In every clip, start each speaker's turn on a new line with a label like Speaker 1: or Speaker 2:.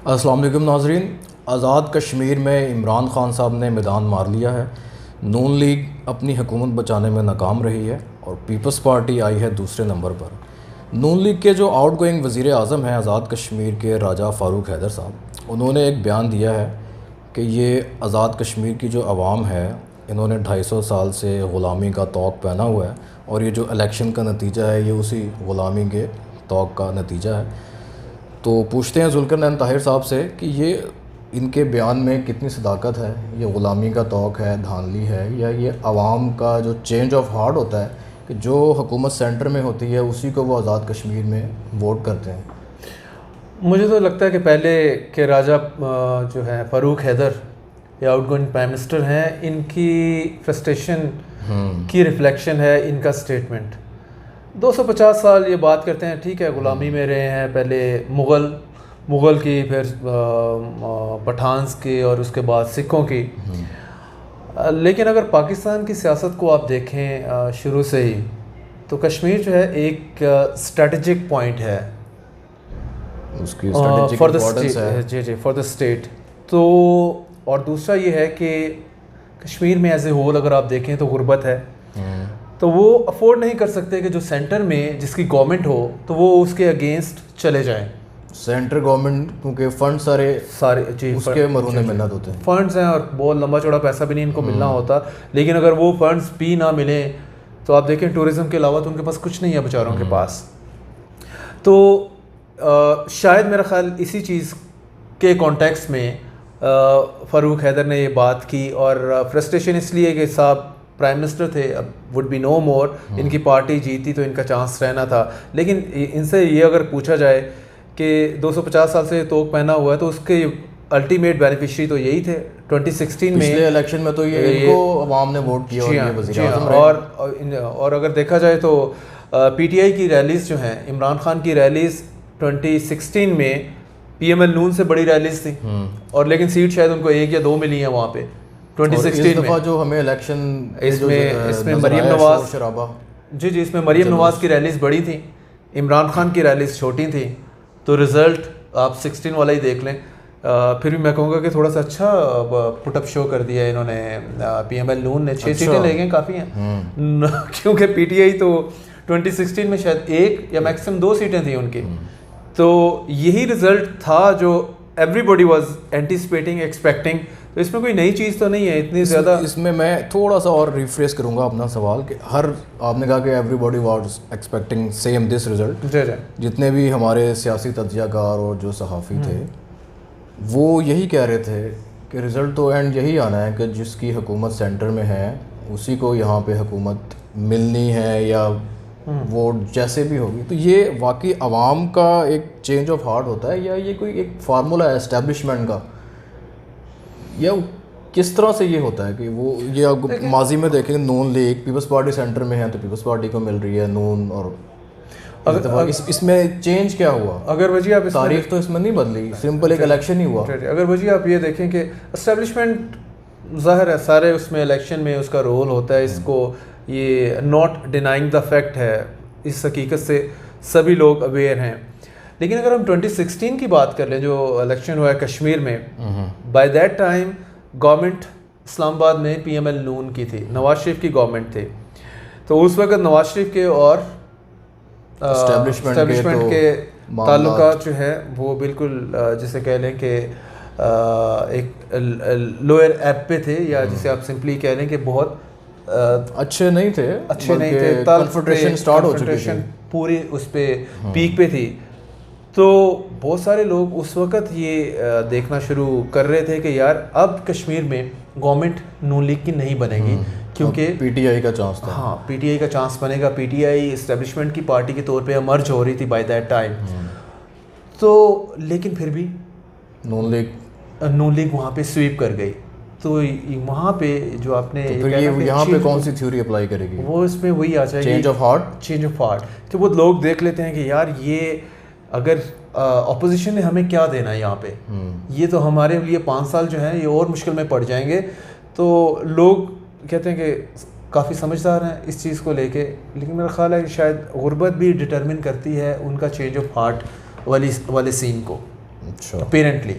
Speaker 1: अस्सलाम वालेकुम नाज़रीन। आज़ाद कश्मीर में इमरान ख़ान साहब ने मैदान मार लिया है। नून लीग अपनी हुकूमत बचाने में नाकाम रही है और पीपल्स पार्टी आई है दूसरे नंबर पर। नून लीग के जो आउटगोइंग वज़ीर आज़म हैं आज़ाद कश्मीर के राजा फ़ारूक हैदर साहब, उन्होंने एक बयान दिया है कि ये आज़ाद कश्मीर की जो आवाम है इन्होंने 250 साल से ग़ुलामी का तौक़ पहना हुआ है और ये जो इलेक्शन का नतीजा है ये उसी ग़ुलामी के तौक़ का नतीजा है। तो पूछते हैं ज़ुल्करनैन ताहिर साहब से कि ये इनके बयान में कितनी सदाकत है, ये ग़ुलामी का तौक़ है, धांधली है, या ये आवाम का जो चेंज ऑफ हार्ट होता है कि जो हुकूमत सेंटर में होती है उसी को वो आज़ाद कश्मीर में वोट करते हैं।
Speaker 2: मुझे तो लगता है कि पहले के राजा जो है फ़ारूक हैदर या आउटगोइंग प्राइम मिनिस्टर हैं, इनकी फ्रस्ट्रेशन की रिफ्लेक्शन है इनका स्टेटमेंट। 250 साल ये बात करते हैं, ठीक है, ग़ुलामी में रहे हैं, पहले मुग़ल की, फिर पठान्स की और उसके बाद सिखों की। लेकिन अगर पाकिस्तान की सियासत को आप देखें शुरू से ही, तो कश्मीर जो है एक स्ट्रेटजिक पॉइंट है
Speaker 1: उसकी स्ट्रेटजिक इम्पोर्टेंस है
Speaker 2: जी फॉर द स्टेट। तो और दूसरा ये है कि कश्मीर में एज ए होल अगर आप देखें तो गुर्बत है, तो वो अफोर्ड नहीं कर सकते कि जो सेंटर में जिसकी गवर्नमेंट हो तो वो उसके अगेंस्ट चले जाएं।
Speaker 1: सेंट्रल गवर्नमेंट क्योंकि फ़ंड सारे जी उसके मरूने मिन्नत होते हैं,
Speaker 2: फ़ंड्स हैं और बहुत लंबा चौड़ा पैसा भी नहीं इनको मिलना होता। लेकिन अगर वो फंड्स भी ना मिले तो आप देखें टूरिज़म के अलावा तो उनके पास कुछ नहीं है बेचारों के पास। तो शायद मेरा ख़्याल इसी चीज़ के कॉन्टेक्स्ट में फ़ारूक हैदर ने ये बात की और फ्रस्ट्रेशन इसलिए कि साहब प्राइम मिनिस्टर थे, अब वुड बी नो मोर, इनकी पार्टी जीती तो इनका चांस रहना था। लेकिन इनसे ये अगर पूछा जाए कि 250 साल से तोक पहना हुआ है तो उसके अल्टीमेट बेनिफिशियरी तो यही थे। 2016 में
Speaker 1: इलेक्शन में तो ये इनको अवाम ने वोट किया और ये वज़ीर आज़म
Speaker 2: रहे। और अगर देखा जाए तो पीटीआई की रैलीज़ जो हैं, इमरान खान की रैलीज़ 2016 में पीएमएल नून से बड़ी रैलीज़ थी और लेकिन सीट शायद उनको 1 या 2 मिली हैं वहाँ पे 2016 में।
Speaker 1: जो हमें इलेक्शन
Speaker 2: इसमें मरीम नवाज जी इसमें मरीम नवाज की रैलीज़ बड़ी थी, इमरान खान की रैलीज़ छोटी थी। तो रिज़ल्ट आप 16 वाला ही देख लें। फिर भी मैं कहूँगा कि थोड़ा सा अच्छा पुटअप शो कर दिया इन्होंने। पीएमएल नून ने 6 सीटें ले गए, काफ़ी हैं क्योंकि पीटीआई तो 2016 में शायद 1 या मैक्सिमम 2 सीटें थी उनकी। तो यही रिज़ल्ट था जो एवरीबॉडी वाज एंटिसिपेटिंग, एक्सपेक्टिंग। तो इसमें कोई नई चीज़ तो नहीं है इतनी ज़्यादा।
Speaker 1: इसमें मैं थोड़ा सा और रिफ्रेश करूंगा अपना सवाल कि आपने कहा कि everybody was expecting same this result. जितने भी हमारे सियासी तज्ज़ियाकार और जो सहाफ़ी थे वो यही कह रहे थे कि रिज़ल्ट तो एंड यही आना है कि जिसकी हुकूमत सेंटर में है उसी को यहाँ पे हुकूमत मिलनी है या वोट जैसे भी होगी। तो ये वाकई आवाम का एक चेंज ऑफ हार्ट होता है या ये कोई एक फार्मूला है एस्टेब्लिशमेंट का, या किस तरह से ये होता है कि वो ये आप माजी में देखेंगे नून लीग पीपल्स पार्टी सेंटर में है तो पीपल्स पार्टी को मिल रही है नून, और इसमें चेंज क्या हुआ?
Speaker 2: अगर वजह आप
Speaker 1: तारीख तो इसमें नहीं बदली, सिंपल एक इलेक्शन ही हुआ।
Speaker 2: अगर वजह आप ये देखें कि एस्टेब्लिशमेंट ज़ाहिर है सारे उसमें इलेक्शन में उसका रोल होता है, इसको ये नॉट डिनाइंग द फैक्ट है, इस हकीकत से सभी लोग अवेयर हैं। लेकिन अगर हम 2016 की बात कर लें जो इलेक्शन हुआ है कश्मीर में, by that time government Islamabad में पीएमएल नून की थी, नवाज शरीफ की गवर्नमेंट थी। तो उस वक्त नवाज शरीफ के और एस्टेब्लिशमेंट के ताल्लुकात जो है वो बिल्कुल जिसे कह लें कि एक लोअर ऐप पे थे, या जिसे आप सिंपली कह लें कि बहुत
Speaker 1: अच्छे नहीं थे
Speaker 2: कन्फ्रंटेशन स्टार्ट हो चुकी थी, पूरी उस पे पीक पे थी। तो बहुत सारे लोग उस वक़्त ये देखना शुरू कर रहे थे कि यार अब कश्मीर में गवर्नमेंट नून लीग की नहीं बनेगी क्योंकि
Speaker 1: पीटीआई का चांस था।
Speaker 2: हाँ, पीटीआई का चांस बनेगा। पीटीआई इस्टेब्लिशमेंट की पार्टी के तौर पे मर्ज हो रही थी बाय दैट टाइम। तो लेकिन फिर भी
Speaker 1: नून
Speaker 2: लीग वहाँ पे स्वीप कर गई। तो वहाँ पे जो आपने
Speaker 1: तो फिर ये यहाँ पे कौन सी थ्योरी अप्लाई करेगी?
Speaker 2: वो इसमें वही आ जाएगी,
Speaker 1: चेंज ऑफ हार्ट।
Speaker 2: कि वो लोग देख लेते हैं कि यार ये अगर ऑपोजिशन ने हमें क्या देना है यहाँ पे, ये तो हमारे लिए 5 साल जो है ये और मुश्किल में पड़ जाएंगे। तो लोग कहते हैं कि काफ़ी समझदार हैं इस चीज़ को लेके। लेकिन मेरा ख्याल है कि शायद गुर्बत भी डिटरमिन करती है उनका चेंज ऑफ हार्ट वाले सीन को।
Speaker 1: अच्छा।
Speaker 2: अपेरेंटली।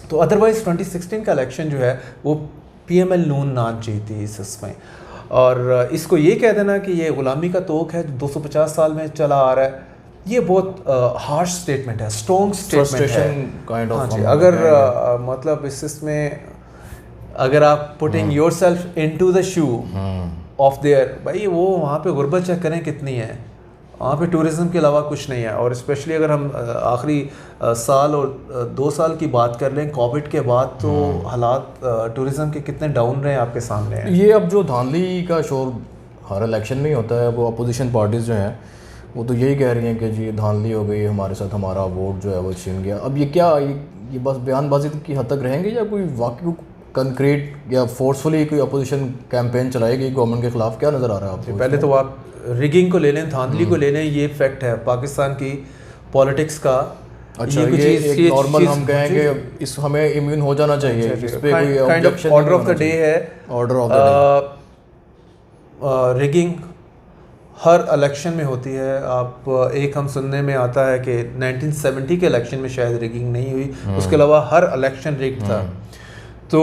Speaker 2: तो अदरवाइज 2016 का इलेक्शन जो है वो PML नून नाच जीती इसमें। और इसको ये कह देना कि ये गुलामी का तोक है 250 साल में चला आ रहा है, ये बहुत हार्श स्टेटमेंट है, स्ट्रॉन्ग स्टेटमेंट है।
Speaker 1: काइंड
Speaker 2: हाँ
Speaker 1: ऑफ
Speaker 2: जी, अगर मतलब इसमें अगर आप putting yourself into the shoe of their, भाई वो वहाँ पे गुर्बत चेक करें कितनी है, वहाँ पे टूरिज़्म के अलावा कुछ नहीं है। और स्पेशली अगर हम आखिरी साल और 2 साल की बात कर लें कोविड के बाद, तो हालात टूरिज़्म के कितने डाउन रहे आपके सामने हैं।
Speaker 1: ये अब जो धांधली का शोर हर इलेक्शन में ही होता है, वो अपोजिशन पार्टीज़ जो हैं वो तो यही कह रही हैं कि जी धांधली हो गई हमारे साथ, हमारा वोट जो है वो छीन गया। अब ये क्या ये बस बयानबाजी की हद तक रहेंगे या कोई वाकई कंक्रीट या फोर्सफुली कोई अपोजिशन कैंपेन चलाएगी गवर्नमेंट के खिलाफ? क्या नज़र आ रहा है आपको?
Speaker 2: पहले तो आप रिगिंग को ले लें, धांधली को ले लें, ये फैक्ट है पाकिस्तान की पॉलिटिक्स का।
Speaker 1: अच्छा, ये एक नॉर्मल हम कहेंगे इस हमें इम्यून हो जाना चाहिए, इस पे कोई objection
Speaker 2: order of the day है।
Speaker 1: Order of the day
Speaker 2: rigging हर इलेक्शन में होती है। आप एक हम सुनने में आता है कि 1970 के इलेक्शन में शायद रिगिंग नहीं हुई, उसके अलावा हर इलेक्शन रिग्ड था। तो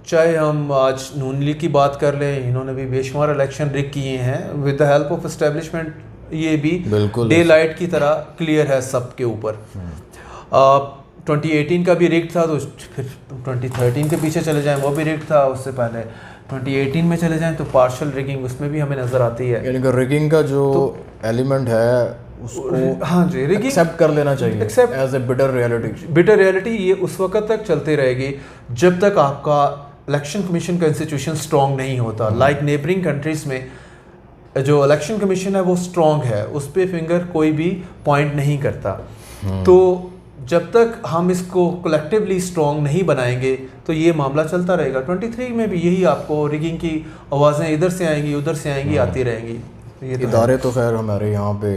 Speaker 2: चाहे हम आज नून लीग की बात कर लें, इन्होंने भी बेशुमार इलेक्शन रिग किए हैं with the help of establishment, ये भी डे लाइट की तरह क्लियर है सबके ऊपर। 2018 का भी रिग था, तो फिर 2013 के पीछे चले जाएं वो भी रिग था, उससे पहले 2018 में चले जाएं तो पार्शियल रिगिंग उसमें भी हमें नज़र आती है।
Speaker 1: यानी कि रिगिंग का जो एलिमेंट है उसको
Speaker 2: हाँ जी, रिगिंग
Speaker 1: एक्सेप्ट कर लेना चाहिए as a bitter reality.
Speaker 2: Bitter reality ये उस वक्त तक चलती रहेगी जब तक आपका इलेक्शन कमीशन का इंस्टीट्यूशन स्ट्रॉन्ग नहीं होता। लाइक नेबरिंग कंट्रीज में जो इलेक्शन कमीशन है वो स्ट्रॉन्ग है, उस पर फिंगर कोई भी पॉइंट नहीं करता। तो जब तक हम इसको कलेक्टिवली स्ट्रॉन्ग नहीं बनाएंगे तो ये मामला चलता रहेगा। 23 में भी यही आपको रिगिंग की आवाज़ें इधर से आएंगी उधर से आएंगी आती रहेंगी। ये
Speaker 1: इदारे तो खैर हमारे यहाँ पे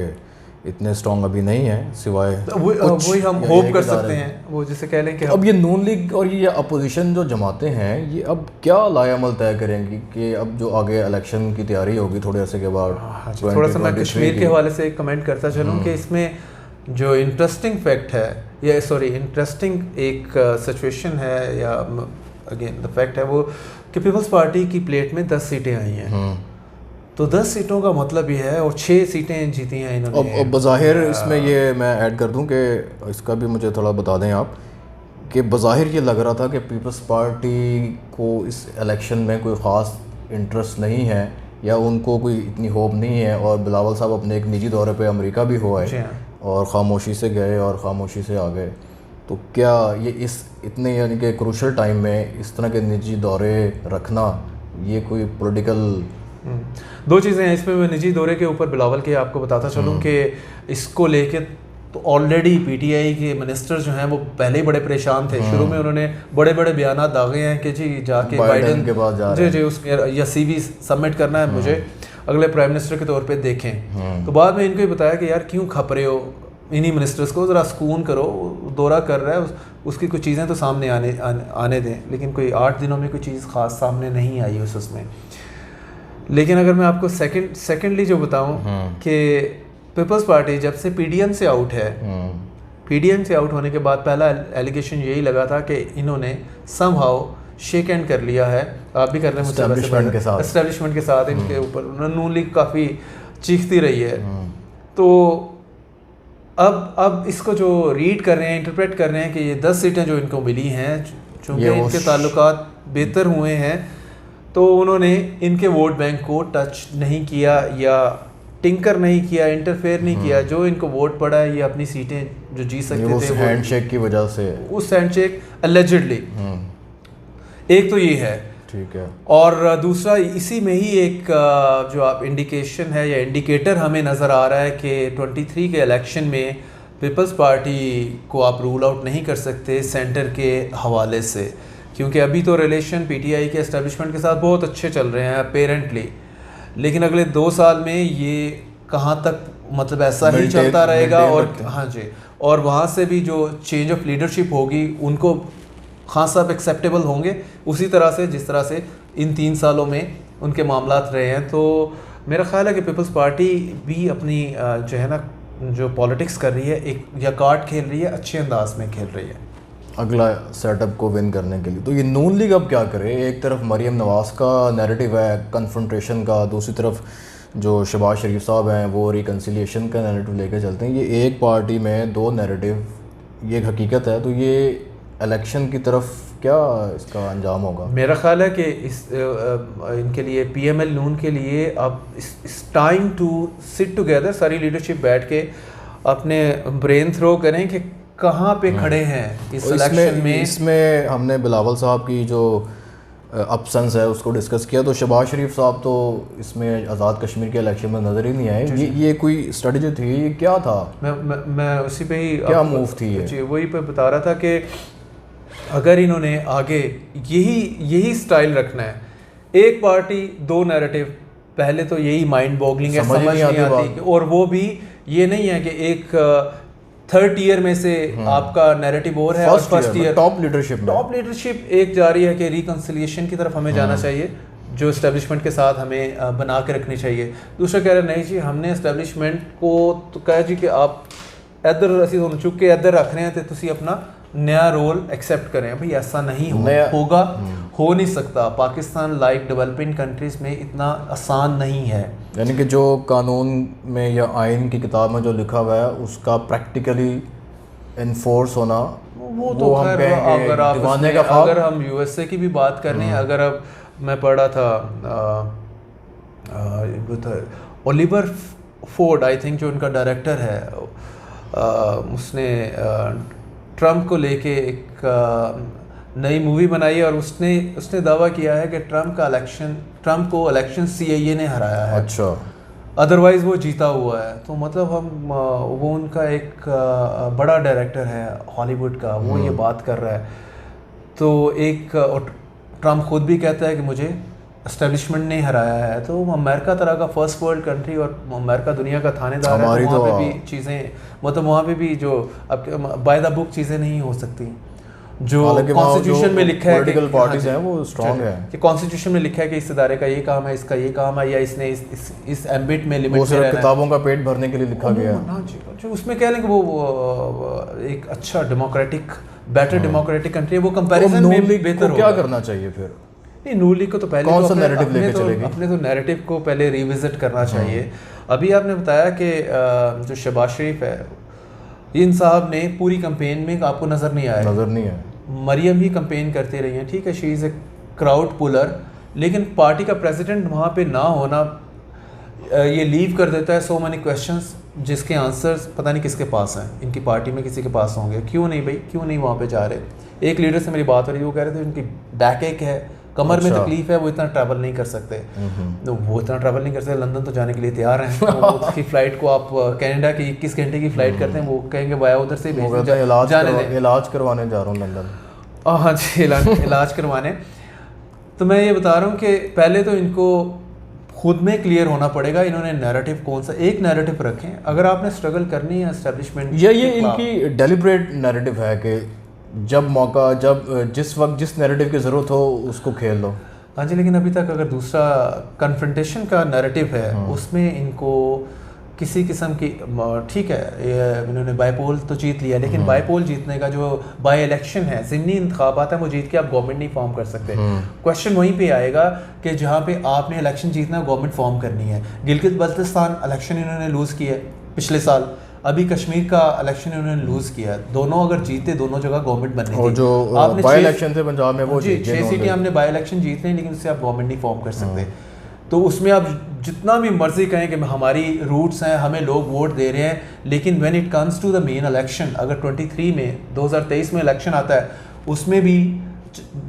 Speaker 1: इतने स्ट्रॉन्ग अभी नहीं है, सिवाय
Speaker 2: वही हम होप कर सकते हैं, वो जिसे कह लें कि
Speaker 1: अब ये नून लीग और ये अपोजिशन जो जमातें हैं ये अब क्या लायामल तय करेंगी कि अब जो आगे इलेक्शन की तैयारी होगी थोड़े अरसे के बाद।
Speaker 2: थोड़ा सा मैं कश्मीर के हवाले से कमेंट करता चलूँ कि इसमें जो इंटरेस्टिंग फैक्ट है या सॉरी इंटरेस्टिंग एक सिचुएशन है या अगेन द फैक्ट है वो कि पीपल्स पार्टी की प्लेट में 10 सीटें आई हैं। तो 10 सीटों का मतलब ये है और 6 सीटें जीती हैं इन्होंने।
Speaker 1: अब बज़ाहिर इसमें ये मैं ऐड कर दूं कि इसका भी मुझे थोड़ा बता दें आप कि बज़ाहिर ये लग रहा था कि पीपल्स पार्टी को इस इलेक्शन में कोई ख़ास इंटरेस्ट नहीं है या उनको कोई इतनी होप नहीं है, और बिलावल साहब अपने एक निजी दौरे पे अमेरिका भी हो आए और ख़ामोशी से गए और ख़ामोशी से आ गए। तो क्या ये इस इतने यानी कि क्रूशल टाइम में इस तरह के निजी दौरे रखना ये कोई पॉलिटिकल?
Speaker 2: दो चीज़ें हैं इसमें। मैं निजी दौरे के ऊपर बिलावल के आपको बताता चलूँ कि इसको लेके तो ऑलरेडी PTI के मिनिस्टर जो हैं वो पहले ही बड़े परेशान थे। शुरू में उन्होंने बड़े बड़े बयान दागे हैं कि जी जाके बाइडेन
Speaker 1: के पास जा
Speaker 2: जी उसके या CV सबमिट करना है मुझे, अगले प्राइम मिनिस्टर के तौर पे देखें। तो बाद में इनको ही बताया कि यार क्यों खप रहे हो इन्हीं मिनिस्टर्स को, ज़रा सुकून करो, दौरा कर रहा है उसकी कुछ चीज़ें तो सामने आने दें। लेकिन कोई 8 दिनों में कोई चीज़ ख़ास सामने नहीं आई उसमें। लेकिन अगर मैं आपको सेकेंडली जो बताऊं कि पीपल्स पार्टी जब से PDM से आउट है, PDM से आउट होने के बाद पहला एलिगेशन यही लगा था कि इन्होंने समहाउ शेक हैंड कर लिया है, आप भी कर रहे हैं एस्टेब्लिशमेंट के साथ इनके ऊपर नून लीग काफ़ी चीखती रही है। तो अब इसको जो रीड कर रहे हैं, इंटरप्रेट कर रहे हैं कि ये 10 सीटें जो इनको मिली हैं चूँकि इनके ताल्लुकात बेहतर हुए हैं तो उन्होंने इनके वोट बैंक को टच नहीं किया या टिंकर नहीं किया, इंटरफेयर नहीं किया। जो इनको वोट पड़ा है ये अपनी सीटें जो जीत सकते थे
Speaker 1: हैंडशेक की वजह से,
Speaker 2: उस हैंडशेक एलिजिडली। एक तो ये है,
Speaker 1: ठीक है।
Speaker 2: और दूसरा इसी में ही एक जो आप इंडिकेशन है या इंडिकेटर हमें नज़र आ रहा है कि 23 के इलेक्शन में पीपल्स पार्टी को आप रूल आउट नहीं कर सकते सेंटर के हवाले से, क्योंकि अभी तो रिलेशन PTI के एस्टेब्लिशमेंट के साथ बहुत अच्छे चल रहे हैं अपेरेंटली। लेकिन अगले 2 साल में ये कहाँ तक मतलब ऐसा ही चलता रहेगा। और हाँ जी, और वहाँ से भी जो चेंज ऑफ लीडरशिप होगी उनको खान साहब एक्सेप्टेबल होंगे उसी तरह से जिस तरह से इन 3 सालों में उनके मामलात रहे हैं। तो मेरा ख्याल है कि पीपल्स पार्टी भी अपनी जो है ना जो पॉलिटिक्स कर रही है, एक या कार्ड खेल रही है, अच्छे अंदाज में खेल रही है
Speaker 1: अगला सेटअप को विन करने के लिए। तो ये नून लीग अब क्या करे? एक तरफ मरीम नवाज़ का नैरेटिव है कन्फ्रंटेशन का, दूसरी तरफ जो शहबाज शरीफ साहब हैं वो रिकन्सिलिएशन का नैरेटिव लेकर चलते हैं। ये एक पार्टी में दो नैरेटिव, ये एक हकीकत है। तो ये इलेक्शन की तरफ क्या इसका अंजाम होगा?
Speaker 2: मेरा ख्याल है कि इनके लिए PML नून के लिए अब इस टाइम टू सिट टुगेदर, सारी लीडरशिप बैठ के अपने ब्रेन थ्रो करें कि कहाँ पे खड़े हैं इस इलेक्शन में।
Speaker 1: इसमें हमने बिलावल साहब की जो अपसेंस है उसको डिस्कस किया। तो शहबाज शरीफ साहब तो इसमें आज़ाद कश्मीर के इलेक्शन में नज़र ही नहीं आए। ये कोई स्ट्रेटजी थी, ये क्या था?
Speaker 2: मैं उसी पे ही
Speaker 1: क्या मूव थी ये?
Speaker 2: जी वही पे बता रहा था कि अगर इन्होंने आगे यही स्टाइल रखना है, एक पार्टी दो नैरेटिव, पहले तो यही माइंड बॉगलिंग है, समझ नहीं आती। और वो भी ये नहीं है कि एक थर्ड ईयर में से आपका नैरेटिव और है और फर्स्ट ईयर
Speaker 1: टॉप लीडरशिप
Speaker 2: एक जा रही है कि रिकन्सिलिएशन की तरफ हमें जाना चाहिए, जो इस्टेब्लिशमेंट के साथ हमें बना के रखनी चाहिए। दूसरा कह रहे नहीं जी, हमने इस्टेब्लिशमेंट को तो कहा जी कि आप इधर असी दोनों चुक के इधर रख रहे हैं तो तुसी अपना नया रोल एक्सेप्ट करें। भाई ऐसा नहीं होगा, हो नहीं सकता। पाकिस्तान लाइक डेवलपिंग कंट्रीज में इतना आसान नहीं है।
Speaker 1: यानी कि जो कानून में या आइन की किताब में जो लिखा हुआ है उसका प्रैक्टिकली इन्फोर्स होना,
Speaker 2: वो तो खैर अगर हम USA की भी बात कर रहे हैं, अगर अब मैं पढ़ रहा था ओलिवर फोर्ड, आई थिंक जो उनका डायरेक्टर है, उसने ट्रम्प को लेके एक नई मूवी बनाई है और उसने दावा किया है कि ट्रम्प को इलेक्शन CIA ने हराया है।
Speaker 1: अच्छा,
Speaker 2: अदरवाइज़ वो जीता हुआ है। तो मतलब वो उनका एक बड़ा डायरेक्टर है हॉलीवुड का, वो ये बात कर रहा है। तो ट्रम्प खुद भी कहता है कि मुझे एस्टेब्लिशमेंट ने हराया है। तो अमेरिका तरह का फर्स्ट वर्ल्ड कंट्री और अमेरिका दुनिया का थानेदार है, तो वहाँ पे भी चीज़ें, मतलब वहाँ पे भी जो अब बाय द बुक चीज़ें नहीं हो सकती। जो कॉन्स्टिट्यूशन में लिखा है,
Speaker 1: पॉलिटिकल पार्टीज हैं वो स्ट्रांग है
Speaker 2: कि कॉन्स्टिट्यूशन में लिखा है कि इस इदारे का ये काम है, इसका ये काम है, या इसने इस एम्बिट में लिमिट से रहना है।
Speaker 1: किताबों का पेट भरने के लिए लिखा गया है।
Speaker 2: जो उसमें कह लें कि वो एक अच्छा डेमोक्रेटिक, बेटर डेमोक्रेटिक कंट्री है, वो कंपैरिजन में भी बेहतर होगा।
Speaker 1: क्या करना चाहिए फिर?
Speaker 2: नहीं, नून लीग को तो पहले
Speaker 1: कौन सा नैरेटिव लेके चलेगी?
Speaker 2: अपने तो नैरेटिव को पहले रिविजिट करना चाहिए। अभी आपने बताया कि जो शहबाज शरीफ है, इन साहब ने पूरी कैंपेन में आपको नज़र नहीं है। मरियम ही कैंपेन करती रही हैं, ठीक है, she is a crowd puller, लेकिन पार्टी का प्रेसिडेंट वहाँ पे ना होना ये लीव कर देता है सो मैनी क्वेश्चंस जिसके आंसर्स पता नहीं किसके पास हैं। इनकी पार्टी में किसी के पास होंगे। क्यों नहीं भाई, क्यों नहीं वहाँ पे जा रहे? एक लीडर से मेरी बात हो रही, वो कह रहे थे उनकी बैक एक है, कमर में तकलीफ है, वो इतना ट्रैवल नहीं कर सकते। तो वो इतना ट्रैवल नहीं कर सकते, लंदन तो जाने के लिए तैयार हैं। तो उसकी फ़्लाइट को आप कनाडा की 21 घंटे की फ़्लाइट करते हैं, वो कहेंगे वाया उधर से
Speaker 1: इलाज करवाने जा रहा हूँ लंदन।
Speaker 2: हाँ जी, इलाज करवाने। तो मैं ये बता रहा हूँ कि पहले तो इनको खुद में क्लियर होना पड़ेगा, इन्होंने नैरेटिव कौन सा, एक नैरेटिव रखें। अगर आपने स्ट्रगल करनी है एस्टेब्लिशमेंट,
Speaker 1: ये इनकी डेलिब्रेट नैरेटिव है कि जब मौका, जब जिस वक्त जिस नैरेटिव की ज़रूरत हो उसको खेल लो।
Speaker 2: हाँ जी, लेकिन अभी तक अगर दूसरा कन्फ्रंटेशन का नैरेटिव है उसमें इनको किसी किस्म की, ठीक है इन्होंने बाईपोल तो जीत लिया, लेकिन बाईपोल जीतने का जो बाई इलेक्शन है, ज़िमनी इंतखाबात है, वो जीत के आप गवर्नमेंट नहीं फॉर्म कर सकते। क्वेश्चन वहीं पे आएगा कि जहाँ पे आपने इलेक्शन जीतना है, गवर्नमेंट फॉर्म करनी है। गिलगित बल्तिस्तान इलेक्शन इन्होंने लूज़ किया है पिछले साल, अभी कश्मीर का इलेक्शन इन्होंने लूज़ किया। दोनों अगर जीते, दोनों जगह गवर्नमेंट बननी थी।
Speaker 1: जो बाई इलेक्शन थे पंजाब में, वो
Speaker 2: 6 सीटें हमने बाई इलेक्शन जीते हैं, लेकिन उससे आप गवर्नमेंट नहीं फॉर्म कर सकते। तो उसमें आप जितना भी मर्जी कहें कि हमारी रूट्स हैं, हमें लोग वोट दे रहे हैं, लेकिन when it comes to the main election, अगर 2023 में इलेक्शन आता है, उसमें भी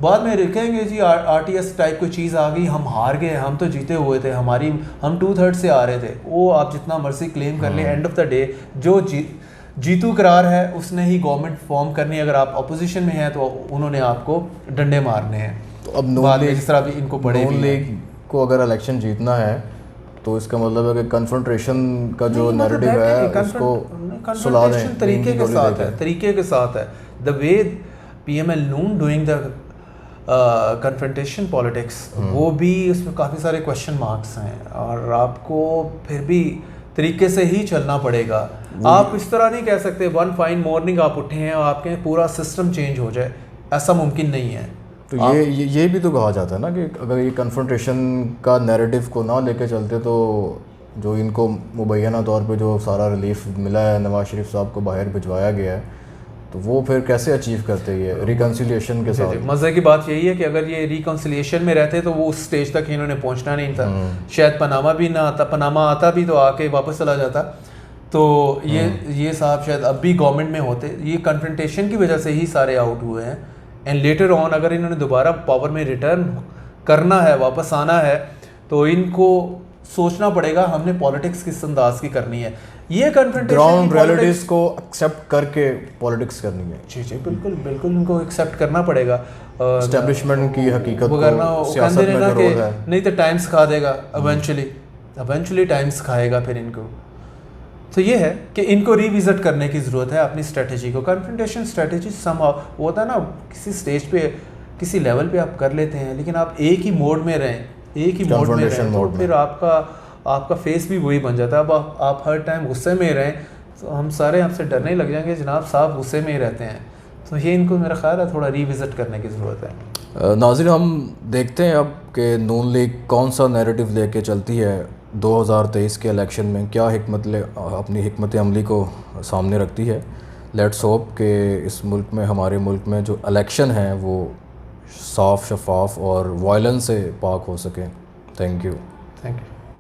Speaker 2: बाद में कहेंगे जी RTS टाइप कोई चीज़ आ गई, हम हार गए, हम तो जीते हुए थे, हम 2/3 से आ रहे थे। वो आप जितना मर्जी क्लेम कर लें, एंड ऑफ द डे जो जीतू करार है उसने ही गवर्नमेंट फॉर्म करनी है। अगर आप अपोजिशन में हैं तो उन्होंने आपको डंडे मारने हैं।
Speaker 1: तो अब नून लीग
Speaker 2: जिस तरह भी इनको पड़े
Speaker 1: नून लीग को अगर इलेक्शन जीतना है तो इसका मतलब है कि कन्फ्रंटेशन का जो नैरेटिव है उसको सुला दें,
Speaker 2: तरीके के साथ है। The way PML Noon doing the confrontation politics, वो भी उसमें काफ़ी सारे क्वेश्चन मार्क्स हैं, और आपको फिर भी तरीके से ही चलना पड़ेगा। आप इस तरह नहीं कह सकते वन फाइन मॉर्निंग आप उठे हैं और आपके पूरा सिस्टम चेंज हो जाए, ऐसा मुमकिन नहीं है।
Speaker 1: तो ये भी तो कहा जाता है ना कि अगर ये कन्फ्रंटेशन का नैरेटिव को ना लेके चलते तो जो इनको मुबैना तौर पे जो सारा रिलीफ मिला है, नवाज शरीफ साहब को बाहर भिजवाया गया है, तो वो फिर कैसे अचीव करते ये रिकन्सिलिएशन के साथ?
Speaker 2: मज़े की बात यही है कि अगर ये रिकन्सिलिएशन में रहते तो वो उस स्टेज तक इन्होंने पहुंचना नहीं था। शायद पनामा भी ना आता, पनामा आता भी तो आके वापस चला जाता। तो ये साहब शायद अब भी गवर्नमेंट में होते। ये कन्फ्रंटेशन की वजह से ही सारे आउट हुए हैं। एंड लेटर ऑन अगर इन्होंने दोबारा पावर में रिटर्न करना है, वापस आना है, तो इनको सोचना पड़ेगा हमने पॉलिटिक्स किस अंदाज की करनी है। ये कन्फ्रंटेशन
Speaker 1: ग्राउंड रियलिटीज को एक्सेप्ट करके पॉलिटिक्स करनी है।
Speaker 2: जी बिल्कुल बिल्कुल, इनको एक्सेप्ट करना पड़ेगा।
Speaker 1: एस्टेब्लिशमेंट की हकीकत
Speaker 2: को सियासत में जो रोल है, नहीं तो टाइम सिखा देगा इवेंचुअली टाइम सिखाएगा फिर इनको। तो ये है कि इनको रिविजिट करने की ज़रूरत है अपनी स्ट्रेटजी को। कन्फ्रंटेशन स्ट्रेटजी समहाउ वो होता है ना, किसी स्टेज पे किसी लेवल पे आप कर लेते हैं, लेकिन आप एक ही मोड में रहें, एक ही मोड में रहें, तो फिर आपका फेस भी वही बन जाता है। अब आप हर टाइम गुस्से में रहें तो हम सारे आपसे डरने लग जाएंगे, जनाब साहब गुस्से में ही रहते हैं। तो ये इनको मेरा ख्याल है थोड़ा रिविजिट करने की ज़रूरत है।
Speaker 1: नाज़रीन, हम देखते हैं अब कि नून लीग कौन सा नैरेटिव लेके चलती है 2023 के इलेक्शन में, क्या अपनी हिकमत अमली को सामने रखती है। लेट्स होप कि इस मुल्क में, हमारे मुल्क में जो इलेक्शन है वो साफ़, शफाफ और वायलेंस से पाक हो सके। Thank you.